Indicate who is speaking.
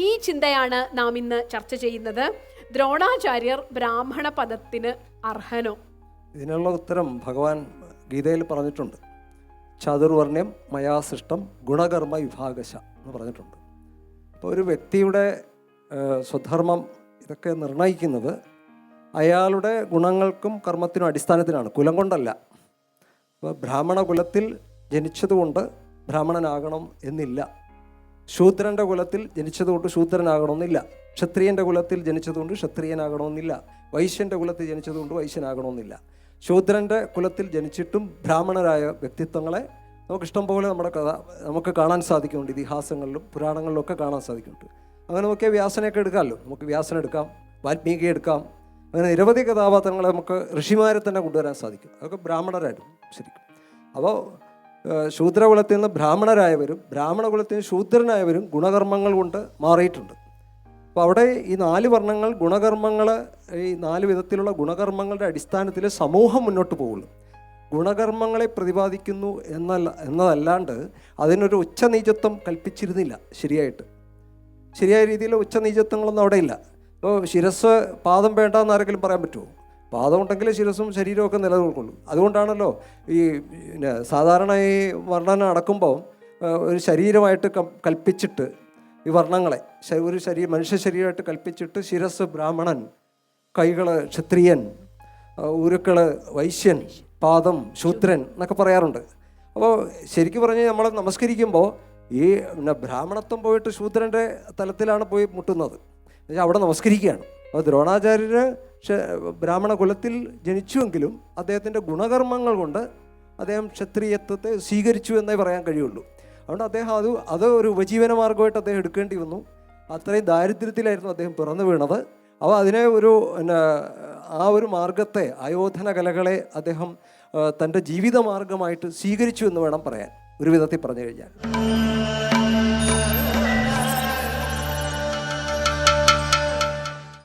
Speaker 1: ഈ ചിന്തയാണ് നാം ഇന്ന് ചർച്ച ചെയ്യുന്നത്. ദ്രോണാചാര്യർ ബ്രാഹ്മണ പദത്തിന് അർഹനോ?
Speaker 2: ഇതിനുള്ള ഉത്തരം ഭഗവാൻ ഗീതയിൽ പറഞ്ഞിട്ടുണ്ട്. ചാതുർവർണ്ണ്യം മയാ സൃഷ്ടം ഗുണകർമ്മ വിഭാഗശ എന്ന് പറഞ്ഞിട്ടുണ്ട്. അപ്പോൾ ഒരു വ്യക്തിയുടെ സ്വധർമ്മം ഇതൊക്കെ നിർണ്ണയിക്കുന്നത് അയാളുടെ ഗുണങ്ങൾക്കും കർമ്മത്തിനും അടിസ്ഥാനത്തിലാണ്, കുലം കൊണ്ടല്ല. അപ്പോൾ ബ്രാഹ്മണ കുലത്തിൽ ജനിച്ചതുകൊണ്ട് ബ്രാഹ്മണനാകണം എന്നില്ല. ശൂദ്രൻ്റെ കുലത്തിൽ ജനിച്ചതുകൊണ്ട് ശൂദ്രനാകണമെന്നില്ല. ക്ഷത്രിയൻ്റെ കുലത്തിൽ ജനിച്ചതുകൊണ്ട് ക്ഷത്രിയനാകണമെന്നില്ല. വൈശ്യൻ്റെ കുലത്തിൽ ജനിച്ചതുകൊണ്ട് വൈശ്യനാകണമെന്നില്ല. ശൂദ്രൻ്റെ കുലത്തിൽ ജനിച്ചിട്ടും ബ്രാഹ്മണരായ വ്യക്തിത്വങ്ങളെ നമുക്കിഷ്ടം പോലെ നമുക്ക് കാണാൻ സാധിക്കുന്നുണ്ട്. ഇതിഹാസങ്ങളിലും പുരാണങ്ങളിലും ഒക്കെ കാണാൻ സാധിക്കുന്നുണ്ട്. അങ്ങനെ നോക്കിയാൽ വ്യാസനെയൊക്കെ എടുക്കാമല്ലോ. നമുക്ക് വ്യാസനെ എടുക്കാം, വാൽമീകിയെ എടുക്കാം. അങ്ങനെ നിരവധി കഥാപാത്രങ്ങളെ നമുക്ക് ഋഷിമാരെ തന്നെ കൊണ്ടുവരാൻ സാധിക്കും. അതൊക്കെ ബ്രാഹ്മണരായിരുന്നു ശരിക്കും. അപ്പോൾ ശൂദ്രകുലത്തിൽ നിന്ന് ബ്രാഹ്മണരായവരും ബ്രാഹ്മണ കുലത്തിൽ നിന്ന് ശൂദ്രനായവരും ഗുണകർമ്മങ്ങൾ കൊണ്ട് മാറിയിട്ടുണ്ട്. അപ്പോൾ അവിടെ ഈ 4 വർണ്ണങ്ങൾ ഗുണകർമ്മങ്ങൾ, ഈ 4 വിധത്തിലുള്ള ഗുണകർമ്മങ്ങളുടെ അടിസ്ഥാനത്തിൽ സമൂഹം മുന്നോട്ട് പോകുള്ളൂ. ഗുണകർമ്മങ്ങളെ പ്രതിപാദിക്കുന്നു എന്നതല്ലാണ്ട് അതിനൊരു ഉച്ചനീചത്വം കൽപ്പിച്ചിരുന്നില്ല. ശരിയായ രീതിയിൽ ഉച്ചനീചത്വങ്ങളൊന്നും അവിടെ ഇല്ല. ഇപ്പോൾ ശിരസ് പാദം വേണ്ടെന്ന് ആരെങ്കിലും പറയാൻ പറ്റുമോ? പാദം ഉണ്ടെങ്കിൽ ശിരസും ശരീരമൊക്കെ നിലനിൽക്കുള്ളൂ. അതുകൊണ്ടാണല്ലോ ഈ സാധാരണ ഈ വർണ്ണന അടക്കുമ്പോൾ ഒരു ശരീരമായിട്ട് കൽപ്പിച്ചിട്ട് ഈ വർണ്ണങ്ങളെ ഒരു മനുഷ്യ ശരീരമായിട്ട് കൽപ്പിച്ചിട്ട് ശിരസ് ബ്രാഹ്മണൻ, കൈകൾ ക്ഷത്രിയൻ, ഉരുക്കൾ വൈശ്യൻ, പാദം ശൂദ്രൻ എന്നൊക്കെ പറയാറുണ്ട്. അപ്പോൾ ശരിക്കും പറഞ്ഞ് നമ്മൾ നമസ്കരിക്കുമ്പോൾ ഈ ബ്രാഹ്മണത്വം പോയിട്ട് ശൂദ്രൻ്റെ തലത്തിലാണ് പോയി മുട്ടുന്നത്. എന്നുവെച്ചാൽ അവിടെ നമസ്കരിക്കുകയാണ്. അപ്പോൾ ദ്രോണാചാര്യർ ബ്രാഹ്മണ കുലത്തിൽ ജനിച്ചുവെങ്കിലും അദ്ദേഹത്തിൻ്റെ ഗുണകർമ്മങ്ങൾ കൊണ്ട് അദ്ദേഹം ക്ഷത്രിയത്വത്തെ സ്വീകരിച്ചു എന്നേ പറയാൻ കഴിയുള്ളൂ. അതുകൊണ്ട് അദ്ദേഹം അത് ഒരു ഉപജീവന മാർഗമായിട്ട് അദ്ദേഹം എടുക്കേണ്ടി വന്നു. അത്രയും ദാരിദ്ര്യത്തിലായിരുന്നു അദ്ദേഹം പിറന്നു വീണത്. അപ്പോൾ അതിനെ ആ ഒരു മാർഗത്തെ, ആയോധന കലകളെ അദ്ദേഹം തൻ്റെ ജീവിത മാർഗമായിട്ട് സ്വീകരിച്ചു എന്ന് വേണം പറയാൻ, ഒരു വിധത്തിൽ പറഞ്ഞു കഴിഞ്ഞാൽ.